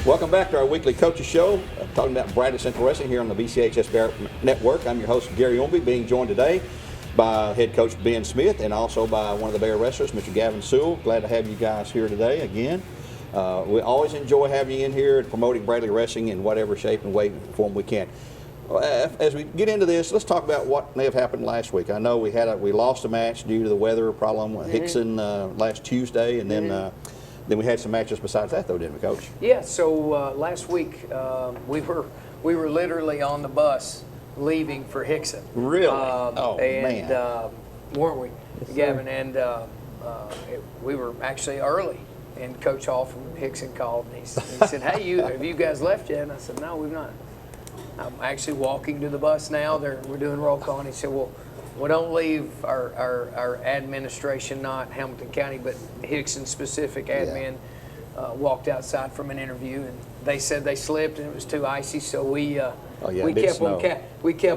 Welcome back to our weekly coaches show, talking about Bradley Central Wrestling here on the BCHS Bear Network. I'm your host, Gary Ownbey, being joined today by head coach Ben Smith and also by one of the Bear wrestlers, Mr. Gavin Sewell. Glad to have you guys here today again. We always enjoy having you in here and promoting Bradley wrestling in whatever shape and way and form we can. As we get into this, let's talk about what may have happened last week. I know we lost a match due to the weather problem with Hickson last Tuesday, and then we had some matches besides that, though, didn't we, Coach? Yeah. So last week we were literally on the bus leaving for Hickson. Really? Man, weren't we, Yes, Gavin? And we were actually early. And Coach Hall from Hickson called and he said, "Hey, have you guys left yet?" And I said, "No, we've not." I'm actually walking to the bus now. We're doing roll call, and he said, "Well, we don't leave our administration, not Hamilton County, but Hickson specific admin." Walked outside from an interview, and they said they slipped and it was too icy, so we kept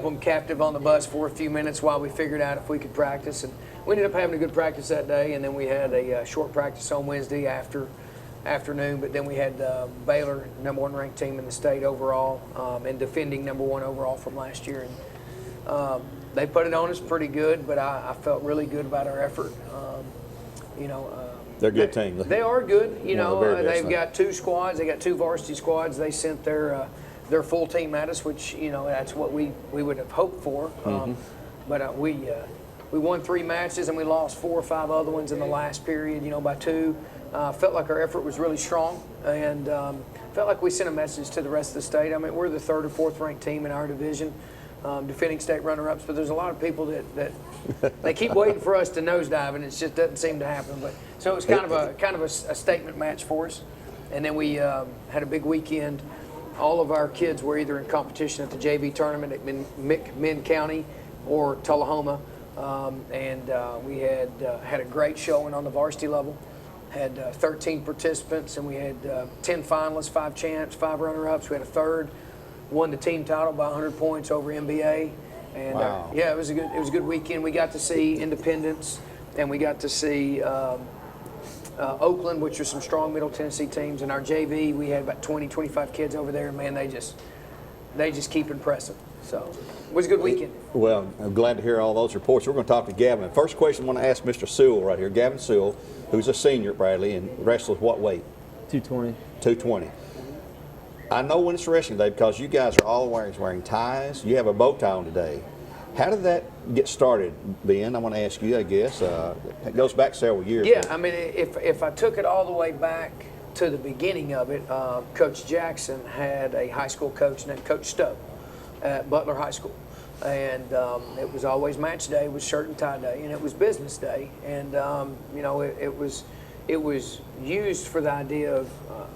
them captive on the bus for a few minutes while we figured out if we could practice, and we ended up having a good practice that day, and then we had a short practice on Wednesday afternoon, but then we had Baylor, #1 ranked team in the state overall, and defending #1 overall from last year, and they put it on us pretty good, but I felt really good about our effort. They're a good team. They are good. They've best, got two squads. They got two varsity squads. They sent their full team at us, which that's what we would have hoped for. But we won 3 matches and we lost 4 or 5 other ones in the last period. By 2. Felt like our effort was really strong, and felt like we sent a message to the rest of the state. I mean, we're the 3rd or 4th ranked team in our division. Defending state runner-ups, but there's a lot of people that they keep waiting for us to nosedive, and it just doesn't seem to happen. But so it was kind of a statement match for us, and then we had a big weekend. All of our kids were either in competition at the JV tournament at Min County or Tullahoma, and we had a great showing on the varsity level. Had 13 participants, and we had 10 finalists, 5 champs, 5 runner-ups. We had a 3rd. Won the team title by 100 points over MBA, and wow. It was a good weekend. We got to see Independence, and we got to see Oakland, which are some strong Middle Tennessee teams. And our JV, we had about 20-25 kids over there, and man, they just keep impressing. So it was a good weekend. Well, I'm glad to hear all those reports. We're going to talk to Gavin. First question I want to ask Mr. Sewell right here, Gavin Sewell, who's a senior at Bradley and wrestles what weight? 220. 220. I know when it's wrestling day because you guys are always wearing ties. You have a bow tie on today. How did that get started, Ben? I want to ask you, I guess. It goes back several years. Yeah, I mean, if I took it all the way back to the beginning of it, Coach Jackson had a high school coach named Coach Stowe at Butler High School. And it was always match day, it was shirt and tie day, and it was business day. And, it was used for the idea of,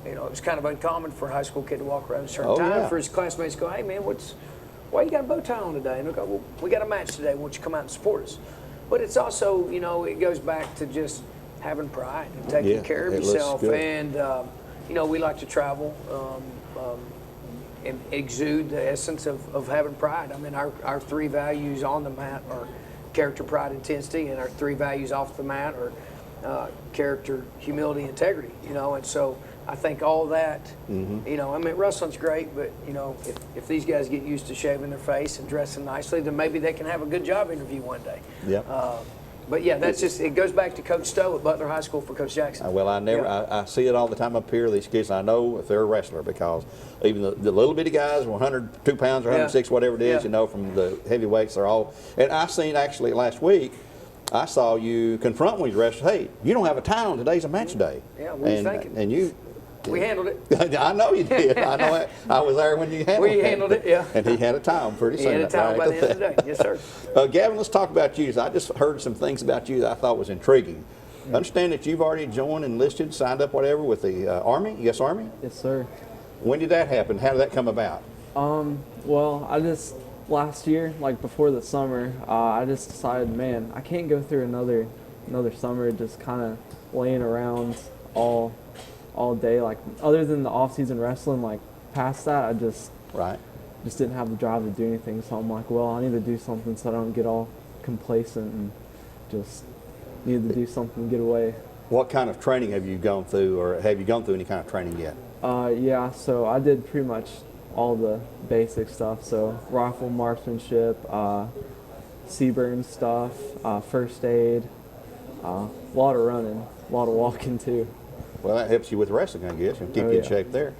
it was kind of uncommon for a high school kid to walk around in a shirt and tie. For his classmates to go, "Hey, man, why you got a bow tie on today?" And they'll go, "Well, we got a match today. Why don't you come out and support us?" But it's also, it goes back to just having pride and taking care of yourself. And, we like to travel and exude the essence of having pride. I mean, our 3 values on the mat are character, pride, intensity, and our 3 values off the mat are character, humility, integrity, and so I think all that, I mean, wrestling's great, but, if these guys get used to shaving their face and dressing nicely, then maybe they can have a good job interview one day. Yep. But yeah, it goes back to Coach Stowe at Butler High School for Coach Jackson. Well, I see it all the time up here, these kids. I know if they're a wrestler because even the little bitty guys, 102 pounds or 106, whatever it is, from the heavyweights, they're all. And I seen actually last week, I saw you confront one of your wrestlers. Hey, you don't have a tie on. Today's a match day. Yeah, what are you thinking? And you. We handled it. I know you did. I know it. I was there when you handled it. We handled it, yeah. And he had a tie on pretty soon. He had a tie on by the end of the day. Yes, sir. Gavin, let's talk about you. I just heard some things about you that I thought was intriguing. I understand that you've already joined, enlisted, signed up, whatever, with the Army, U.S. Army? Yes, sir. When did that happen? How did that come about? Well, last year, like before the summer, I just decided, man, I can't go through another summer just kind of laying around all day. Like, other than the off-season wrestling, like past that, I just didn't have the drive to do anything. So I'm like, well, I need to do something so I don't get all complacent and just need to do something to get away. What kind of training have you gone through, or have you gone through any kind of training yet? Yeah, so I did pretty much all the basic stuff. So rifle marksmanship, Seaburn stuff, first aid, a lot of running, a lot of walking too. Well, that helps you with wrestling, I guess, and keep Oh, you in yeah. shape there.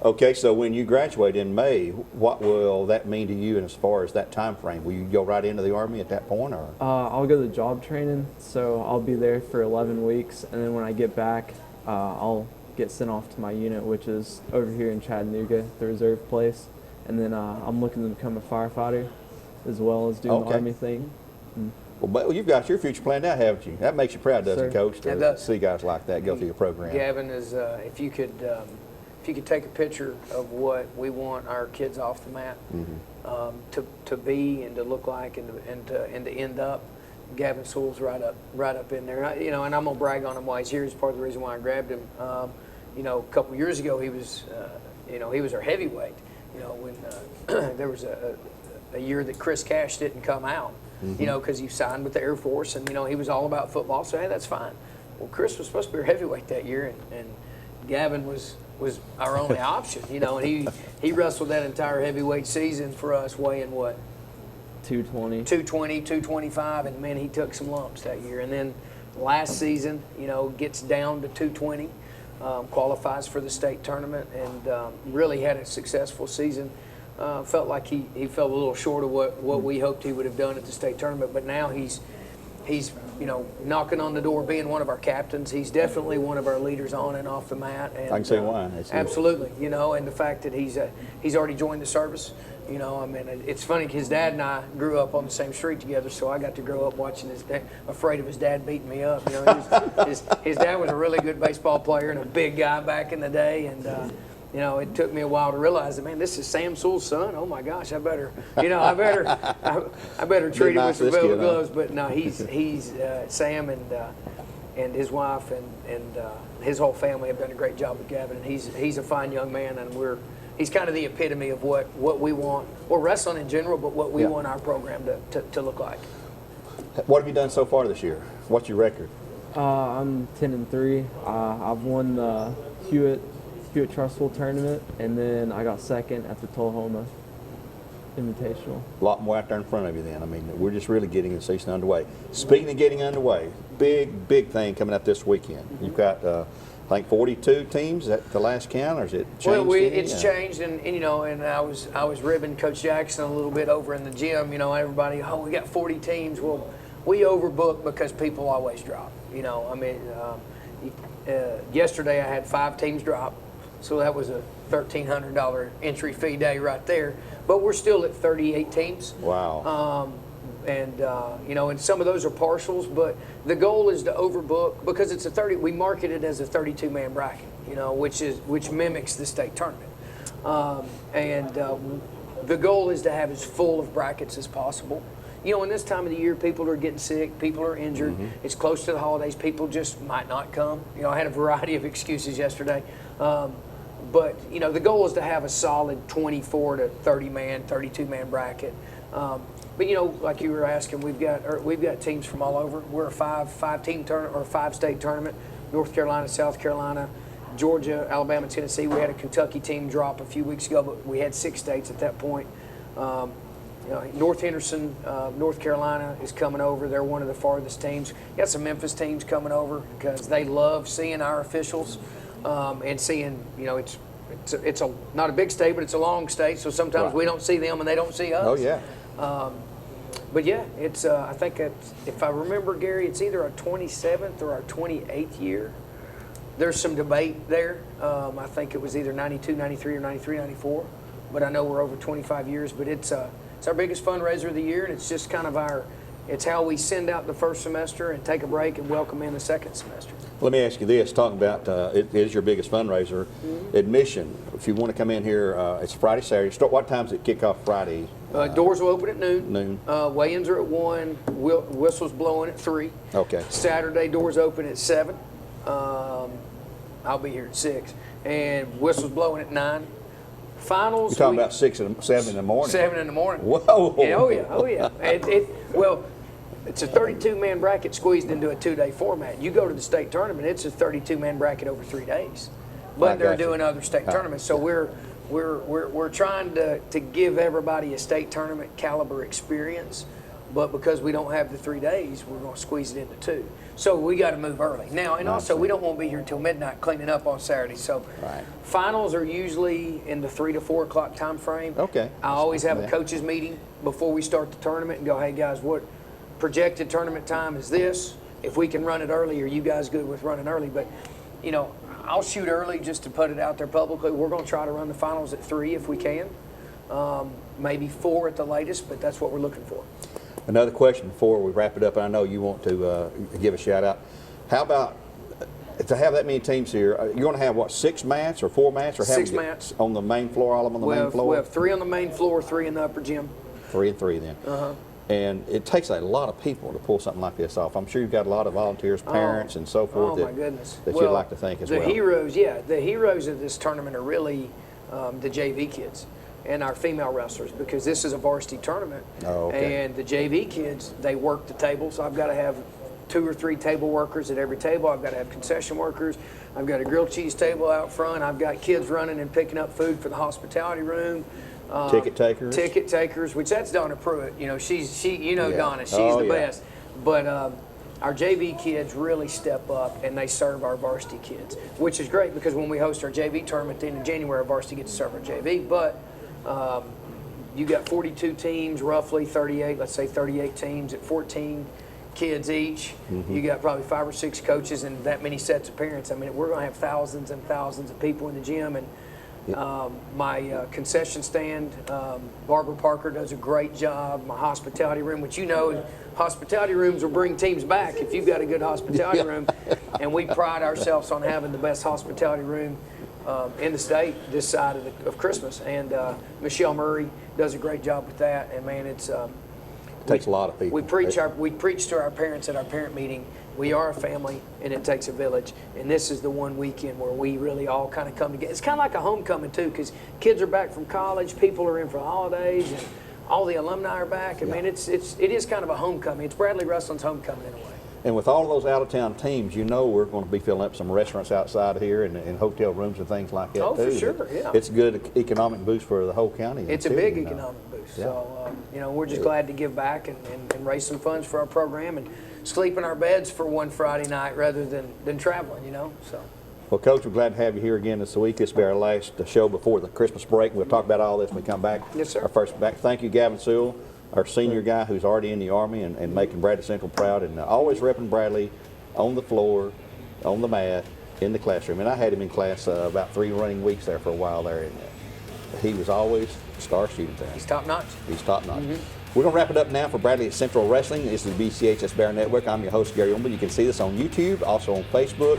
Okay, so when you graduate in May, what will that mean to you as far as that time frame? Will you go right into the Army at that point, or? I'll go to job training, so I'll be there for 11 weeks, and then when I get back, I'll get sent off to my unit, which is over here in Chattanooga, the reserve place. And then I'm looking to become a firefighter as well as doing the Army thing. Well, you've got your future planned out, haven't you? That makes you proud, doesn't it, Sir. Coach, It to does. see guys like that go through your program? Gavin, is if you could take a picture of what we want our kids off the mat to be and to look like and to end up, Gavin Sewell's right up in there. And I'm gonna brag on him while he's here. It's part of the reason why I grabbed him. A couple years ago he was our heavyweight. When there was a year that Chris Cash didn't come out. Because he signed with the Air Force, and he was all about football. So hey, that's fine. Well, Chris was supposed to be our heavyweight that year, and Gavin was our only option. And he wrestled that entire heavyweight season for us, weighing what? 220. 220, 225, and man, he took some lumps that year. And then last season, gets down to 220, qualifies for the state tournament, and really had a successful season. Felt like he fell a little short of what we hoped he would have done at the state tournament, but now he's knocking on the door, being one of our captains. He's definitely one of our leaders on and off the mat. And, I can see why. Absolutely, and the fact that he's already joined the service. It's funny. His dad and I grew up on the same street together, so I got to grow up watching his dad, afraid of his dad beating me up. His dad was a really good baseball player and a big guy back in the day, and. It took me a while to realize that, man, this is Sam Sewell's son. Oh my gosh, I better treat him with some velvet gloves. But no, he's Sam and his wife and his whole family have done a great job with Gavin, and he's a fine young man, and he's kind of the epitome of what we want, or wrestling in general, but what we want our program to look like. What have you done so far this year? What's your record? I'm 10-3. I've won the Hewitt Trustful tournament, and then I got second at the Tullahoma Invitational. A lot more out there in front of you then. We're just really getting the season underway. Speaking of getting underway, big thing coming up this weekend. You've got, I think, 42 teams at the last count, or is it changed? Well, it's changed, and I was ribbing Coach Jackson a little bit over in the gym. Everybody, we got 40 teams. Well, we overbook because people always drop. Yesterday I had 5 teams drop. So that was a $1,300 entry fee day right there. But we're still at 38 teams. Wow. And some of those are partials, but the goal is to overbook because it's we market it as a 32-man bracket, which mimics the state tournament. The goal is to have as full of brackets as possible. In this time of the year, people are getting sick, people are injured. It's close to the holidays, people just might not come. I had a variety of excuses yesterday. But the goal is to have a solid 24 to 30-man, 32-man bracket. But like you were asking, we've got teams from all over. We're a five-team tournament or 5-state tournament. North Carolina, South Carolina, Georgia, Alabama, Tennessee. We had a Kentucky team drop a few weeks ago, but we had 6 states at that point. North Henderson, North Carolina is coming over. They're one of the farthest teams. Got some Memphis teams coming over because they love seeing our officials. And seeing, it's not a big state, but it's a long state, so sometimes we don't see them and they don't see us. Oh, yeah. But yeah, it's I think if I remember, Gary, it's either our 27th or our 28th year. There's some debate there. I think it was either 92, 93, or 93, 94. But I know we're over 25 years. But it's our biggest fundraiser of the year, and it's just kind of it's how we send out the first semester and take a break and welcome in the second semester. Let me ask you this, talking about it is your biggest fundraiser. Admission, if you want to come in here, it's Friday, Saturday. What time does it kick off Friday? Doors will open at noon. Noon. Weigh-ins are at 1. Whistles blowing at 3. Okay. Saturday, doors open at 7. I'll be here at 6. And whistles blowing at 9. Finals. You're talking about 7 in the morning. 7 in the morning. Whoa. Yeah, oh yeah. It's a 32-man bracket squeezed into a 2-day format. You go to the state tournament, it's a 32-man bracket over 3 days. but they're got you. doing other state tournaments. So we're trying to give everybody a state tournament caliber experience, but because we don't have the 3 days, we're going to squeeze it into 2. So we got to move early now, and also we don't want to be here until midnight cleaning up on Saturday. So finals are usually in the 3 to 4 o'clock time frame. Okay. I always have a coaches meeting before we start the tournament and go, hey guys, what projected tournament time is this? If we can run it early, are you guys good with running early? But you know, I'll shoot early just to put it out there publicly. We're going to try to run the finals at 3 if we can, maybe 4 at the latest, but that's what we're looking for. Another question before we wrap it up, and I know you want to give a shout out. How about to have that many teams here? You're going to have what, 6 mats or 4 mats, or 6 mats on the main floor? All of them on the main floor. We have 3 on the main floor, 3 in the upper gym. 3 and 3 then. And it takes a lot of people to pull something like this off. I'm sure you've got a lot of volunteers, parents, and so forth. Oh my goodness! That you'd like to thank as well. The heroes, the heroes of this tournament are really the JV kids and our female wrestlers, because this is a varsity tournament. Oh, okay. And the JV kids, they work the tables. I've got to have 2 or 3 table workers at every table. I've got to have concession workers. I've got a grilled cheese table out front. I've got kids running and picking up food for the hospitality room. Ticket takers. Ticket takers, which that's Donna Pruitt. You know, Donna, she's the yeah. best. But our JV kids really step up and they serve our varsity kids, which is great, because when we host our JV tournament at the end of January, our varsity gets to serve our JV. But you got 42 teams, roughly 38, let's say 38 teams at 14 kids each. You got probably 5 or 6 coaches and that many sets of parents. I mean, we're going to have thousands and thousands of people in the gym. And my concession stand, Barbara Parker does a great job. My hospitality room, which hospitality rooms will bring teams back if you've got a good hospitality room. And we pride ourselves on having the best hospitality room in the state this side of Christmas. And Michelle Murray does a great job with that. And man, it takes a lot of people. We preach to our parents at our parent meeting. We are a family, and it takes a village. And this is the one weekend where we really all kind of come together. It's kind of like a homecoming too, because kids are back from college, people are in for the holidays, and all the alumni are back. I mean, it is kind of a homecoming. It's Bradley Wrestling's homecoming in a way. And with all of those out-of-town teams, you know we're going to be filling up some restaurants outside here and hotel rooms and things like that too. Oh, for sure, yeah. It's a good economic boost for the whole county. It's a big economic boost. Yeah. So, we're just glad to give back and raise some funds for our program and sleep in our beds for one Friday night rather than traveling, so. Well, Coach, we're glad to have you here again this week. This will be our last show before the Christmas break. We'll talk about all this when we come back. Yes, sir. Our first back. Thank you, Gavin Sewell, our senior guy who's already in the Army and making Bradley Central proud, and always repping Bradley on the floor, on the mat, in the classroom. And I had him in class about 3 running weeks there for a while there. And he was always a star student there. He's top notch. He's top notch. We're going to wrap it up now for Bradley Central Wrestling. This is the BCHS Bear Network. I'm your host, Gary Ownbey. You can see this on YouTube, also on Facebook,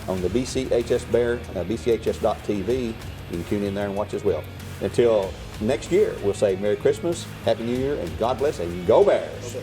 on the BCHS Bear, BCHS.tv. You can tune in there and watch as well. Until next year, we'll say Merry Christmas, Happy New Year, and God bless, and go Bears.